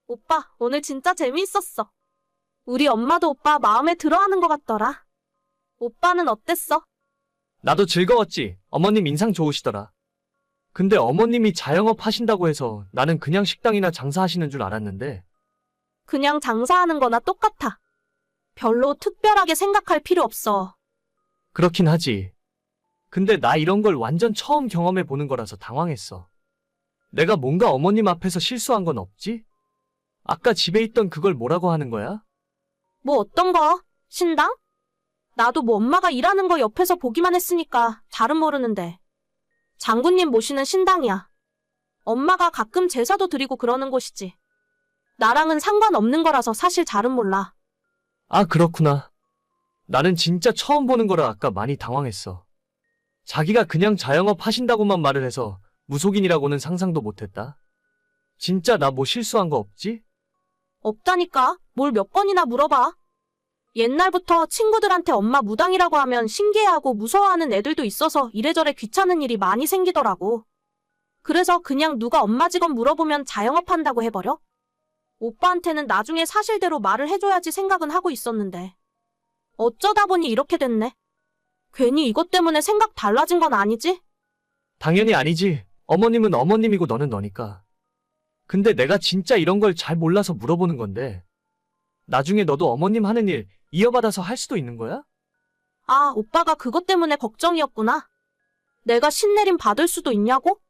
오빠, 오늘 진짜 재미있었어. 우리 엄마도 오빠 마음에 들어하는 것 같더라. 오빠는 어땠어? 나도 즐거웠지. 어머님 인상 좋으시더라. 근데 어머님이 자영업 하신다고 해서 나는 그냥 식당이나 장사하시는 줄 알았는데. 그냥 장사하는 거나 똑같아. 별로 특별하게 생각할 필요 없어. 그렇긴 하지. 근데 나 이런 걸 완전 처음 경험해 보는 거라서 당황했어. 내가 뭔가 어머님 앞에서 실수한 건 없지? 아까 집에 있던 그걸 뭐라고 하는 거야? 뭐 어떤 거? 신당? 나도 뭐 엄마가 일하는 거 옆에서 보기만 했으니까 잘은 모르는데. 장군님 모시는 신당이야. 엄마가 가끔 제사도 드리고 그러는 곳이지. 나랑은 상관없는 거라서 사실 잘은 몰라. 아, 그렇구나. 나는 진짜 처음 보는 거라 아까 많이 당황했어. 자기가 그냥 자영업 하신다고만 말을 해서 무속인이라고는 상상도 못했다. 진짜 나 뭐 실수한 거 없지? 없다니까. 뭘 몇 번이나 물어봐. 옛날부터 친구들한테 엄마 무당이라고 하면 신기해하고 무서워하는 애들도 있어서 이래저래 귀찮은 일이 많이 생기더라고. 그래서 그냥 누가 엄마 직업 물어보면 자영업 한다고 해버려? 오빠한테는 나중에 사실대로 말을 해줘야지 생각은 하고 있었는데. 어쩌다 보니 이렇게 됐네. 괜히 이것 때문에 생각 달라진 건 아니지? 당연히 아니지. 어머님은 어머님이고 너는 너니까. 근데 내가 진짜 이런 걸 잘 몰라서 물어보는 건데. 나중에 너도 어머님 하는 일 이어받아서 할 수도 있는 거야? 아, 오빠가 그것 때문에 걱정이었구나. 내가 신내림 받을 수도 있냐고?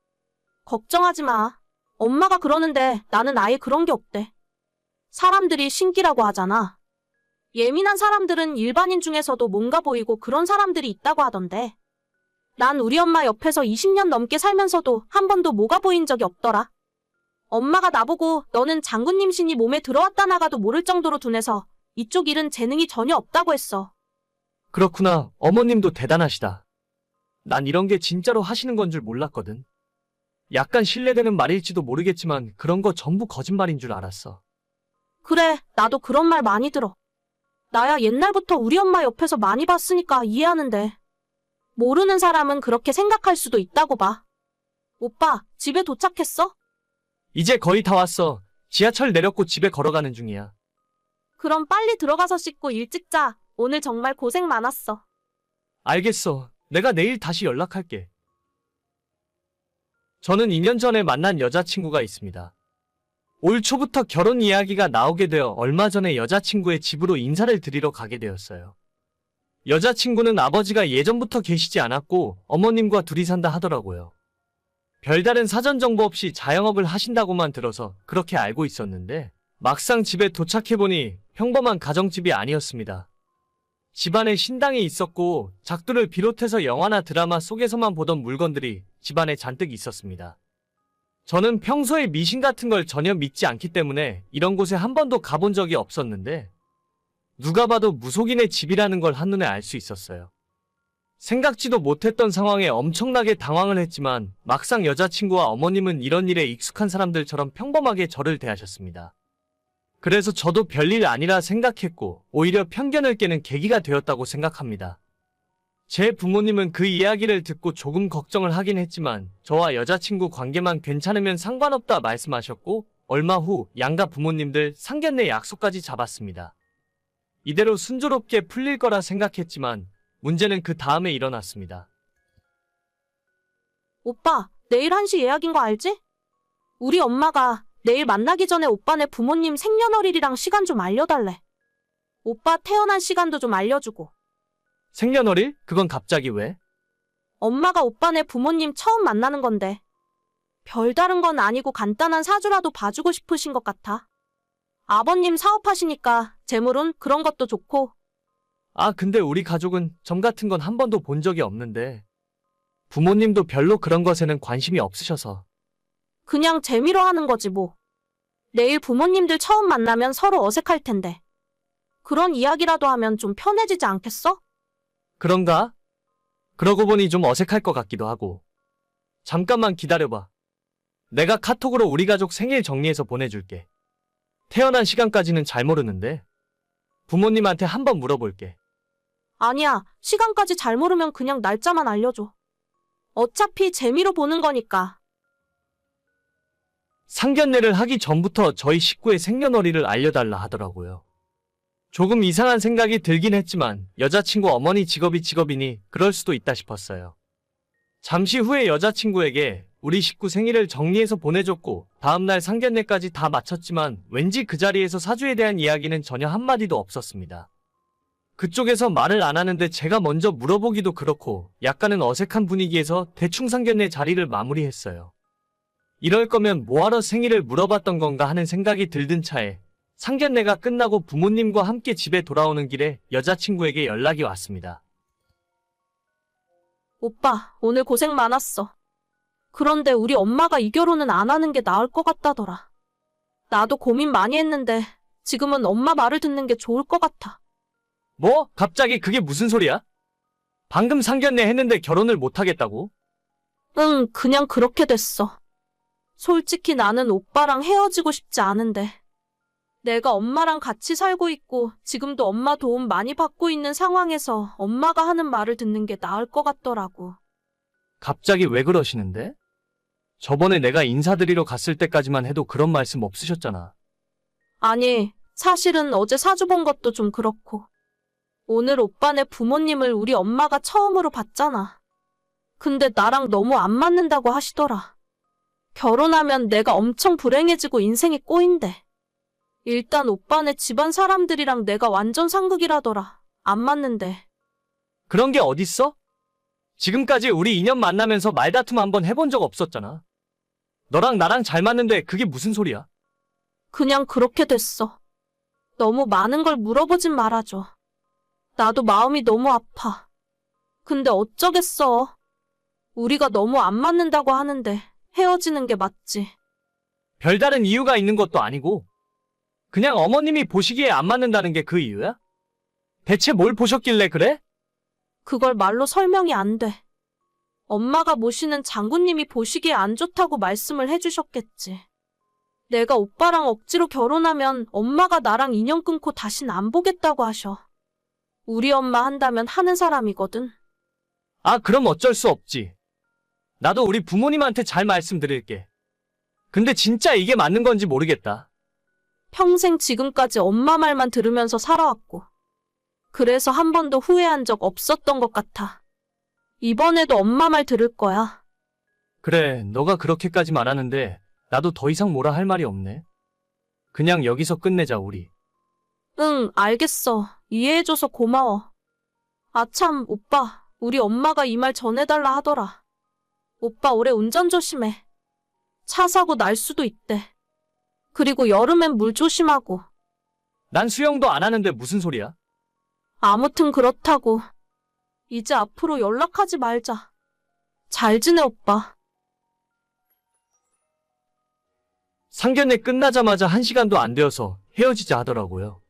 걱정하지 마. 엄마가 그러는데 나는 아예 그런 게 없대. 사람들이 신기라고 하잖아. 예민한 사람들은 일반인 중에서도 뭔가 보이고 그런 사람들이 있다고 하던데. 난 우리 엄마 옆에서 20년 넘게 살면서도 한 번도 뭐가 보인 적이 없더라. 엄마가 나보고 너는 장군님 신이 몸에 들어왔다 나가도 모를 정도로 둔해서 이쪽 일은 재능이 전혀 없다고 했어. 그렇구나. 어머님도 대단하시다. 난 이런 게 진짜로 하시는 건 줄 몰랐거든. 약간 신뢰되는 말일지도 모르겠지만 그런 거 전부 거짓말인 줄 알았어. 그래, 나도 그런 말 많이 들어. 나야 옛날부터 우리 엄마 옆에서 많이 봤으니까 이해하는데. 모르는 사람은 그렇게 생각할 수도 있다고 봐. 오빠, 집에 도착했어? 이제 거의 다 왔어. 지하철 내렸고 집에 걸어가는 중이야. 그럼 빨리 들어가서 씻고 일찍 자. 오늘 정말 고생 많았어. 알겠어. 내가 내일 다시 연락할게. 저는 2년 전에 만난 여자친구가 있습니다. 올 초부터 결혼 이야기가 나오게 되어 얼마 전에 여자친구의 집으로 인사를 드리러 가게 되었어요. 여자친구는 아버지가 예전부터 계시지 않았고 어머님과 둘이 산다 하더라고요. 별다른 사전 정보 없이 자영업을 하신다고만 들어서 그렇게 알고 있었는데 막상 집에 도착해보니 평범한 가정집이 아니었습니다. 집안에 신당이 있었고 작두를 비롯해서 영화나 드라마 속에서만 보던 물건들이 집안에 잔뜩 있었습니다. 저는 평소에 미신 같은 걸 전혀 믿지 않기 때문에 이런 곳에 한 번도 가본 적이 없었는데 누가 봐도 무속인의 집이라는 걸 한눈에 알 수 있었어요. 생각지도 못했던 상황에 엄청나게 당황을 했지만 막상 여자친구와 어머님은 이런 일에 익숙한 사람들처럼 평범하게 저를 대하셨습니다. 그래서 저도 별일 아니라 생각했고 오히려 편견을 깨는 계기가 되었다고 생각합니다. 제 부모님은 그 이야기를 듣고 조금 걱정을 하긴 했지만 저와 여자친구 관계만 괜찮으면 상관없다 말씀하셨고 얼마 후 양가 부모님들 상견례 약속까지 잡았습니다. 이대로 순조롭게 풀릴 거라 생각했지만 문제는 그 다음에 일어났습니다. 오빠, 내일 1시 예약인 거 알지? 우리 엄마가 내일 만나기 전에 오빠네 부모님 생년월일이랑 시간 좀 알려달래. 오빠 태어난 시간도 좀 알려주고. 생년월일? 그건 갑자기 왜? 엄마가 오빠네 부모님 처음 만나는 건데. 별다른 건 아니고 간단한 사주라도 봐주고 싶으신 것 같아. 아버님 사업하시니까 재물은 그런 것도 좋고. 아, 근데 우리 가족은 점 같은 건 한 번도 본 적이 없는데 부모님도 별로 그런 것에는 관심이 없으셔서. 그냥 재미로 하는 거지 뭐. 내일 부모님들 처음 만나면 서로 어색할 텐데. 그런 이야기라도 하면 좀 편해지지 않겠어? 그런가? 그러고 보니 좀 어색할 것 같기도 하고. 잠깐만 기다려봐. 내가 카톡으로 우리 가족 생일 정리해서 보내줄게. 태어난 시간까지는 잘 모르는데 부모님한테 한번 물어볼게. 아니야, 시간까지 잘 모르면 그냥 날짜만 알려줘. 어차피 재미로 보는 거니까. 상견례를 하기 전부터 저희 식구의 생년월일을 알려달라 하더라고요. 조금 이상한 생각이 들긴 했지만 여자친구 어머니 직업이니 그럴 수도 있다 싶었어요. 잠시 후에 여자친구에게 우리 식구 생일을 정리해서 보내줬고 다음날 상견례까지 다 마쳤지만 왠지 그 자리에서 사주에 대한 이야기는 전혀 한마디도 없었습니다. 그쪽에서 말을 안 하는데 제가 먼저 물어보기도 그렇고 약간은 어색한 분위기에서 대충 상견례 자리를 마무리했어요. 이럴 거면 뭐하러 생일을 물어봤던 건가 하는 생각이 들던 차에 상견례가 끝나고 부모님과 함께 집에 돌아오는 길에 여자친구에게 연락이 왔습니다. 오빠, 오늘 고생 많았어. 그런데 우리 엄마가 이 결혼은 안 하는 게 나을 것 같다더라. 나도 고민 많이 했는데 지금은 엄마 말을 듣는 게 좋을 것 같아. 뭐? 갑자기 그게 무슨 소리야? 방금 상견례 했는데 결혼을 못 하겠다고? 응, 그냥 그렇게 됐어. 솔직히 나는 오빠랑 헤어지고 싶지 않은데. 내가 엄마랑 같이 살고 있고 지금도 엄마 도움 많이 받고 있는 상황에서 엄마가 하는 말을 듣는 게 나을 것 같더라고. 갑자기 왜 그러시는데? 저번에 내가 인사드리러 갔을 때까지만 해도 그런 말씀 없으셨잖아. 아니, 사실은 어제 사주 본 것도 좀 그렇고. 오늘 오빠네 부모님을 우리 엄마가 처음으로 봤잖아. 근데 나랑 너무 안 맞는다고 하시더라. 결혼하면 내가 엄청 불행해지고 인생이 꼬인대. 일단 오빠네 집안 사람들이랑 내가 완전 상극이라더라. 안 맞는데. 그런 게 어딨어? 지금까지 우리 인연 만나면서 말다툼 한번 해본 적 없었잖아. 너랑 나랑 잘 맞는데 그게 무슨 소리야? 그냥 그렇게 됐어. 너무 많은 걸 물어보진 말아줘. 나도 마음이 너무 아파. 근데 어쩌겠어. 우리가 너무 안 맞는다고 하는데 헤어지는 게 맞지. 별다른 이유가 있는 것도 아니고 그냥 어머님이 보시기에 안 맞는다는 게 그 이유야? 대체 뭘 보셨길래 그래? 그걸 말로 설명이 안 돼. 엄마가 모시는 장군님이 보시기에 안 좋다고 말씀을 해주셨겠지. 내가 오빠랑 억지로 결혼하면 엄마가 나랑 인연 끊고 다신 안 보겠다고 하셔. 우리 엄마 한다면 하는 사람이거든. 아, 그럼 어쩔 수 없지. 나도 우리 부모님한테 잘 말씀드릴게. 근데 진짜 이게 맞는 건지 모르겠다. 평생 지금까지 엄마 말만 들으면서 살아왔고. 그래서 한 번도 후회한 적 없었던 것 같아. 이번에도 엄마 말 들을 거야. 그래, 너가 그렇게까지 말하는데 나도 더 이상 뭐라 할 말이 없네. 그냥 여기서 끝내자, 우리. 응, 알겠어. 이해해줘서 고마워. 아참, 오빠. 우리 엄마가 이 말 전해달라 하더라. 오빠 올해 운전 조심해. 차 사고 날 수도 있대. 그리고 여름엔 물 조심하고. 난 수영도 안 하는데 무슨 소리야? 아무튼 그렇다고. 이제 앞으로 연락하지 말자. 잘 지내, 오빠. 상견례 끝나자마자 1시간도 안 되어서 헤어지자 하더라고요.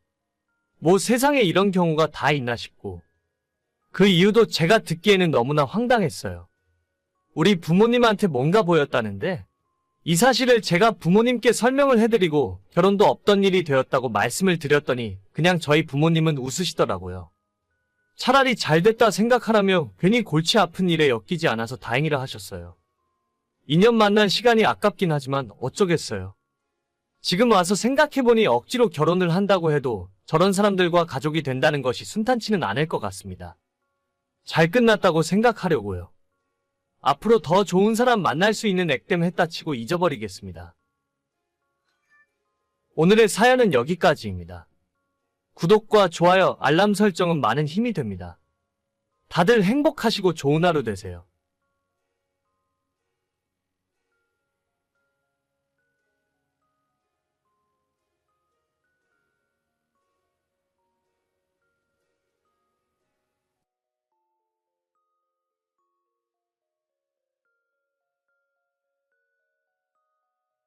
뭐 세상에 이런 경우가 다 있나 싶고. 그 이유도 제가 듣기에는 너무나 황당했어요. 우리 부모님한테 뭔가 보였다는데 이 사실을 제가 부모님께 설명을 해드리고 결혼도 없던 일이 되었다고 말씀을 드렸더니 그냥 저희 부모님은 웃으시더라고요. 차라리 잘 됐다 생각하라며 괜히 골치 아픈 일에 엮이지 않아서 다행이라 하셨어요. 2년 만난 시간이 아깝긴 하지만 어쩌겠어요. 지금 와서 생각해보니 억지로 결혼을 한다고 해도 저런 사람들과 가족이 된다는 것이 순탄치는 않을 것 같습니다. 잘 끝났다고 생각하려고요. 앞으로 더 좋은 사람 만날 수 있는 액땜 했다 치고 잊어버리겠습니다. 오늘의 사연은 여기까지입니다. 구독과 좋아요, 알람 설정은 많은 힘이 됩니다. 다들 행복하시고 좋은 하루 되세요.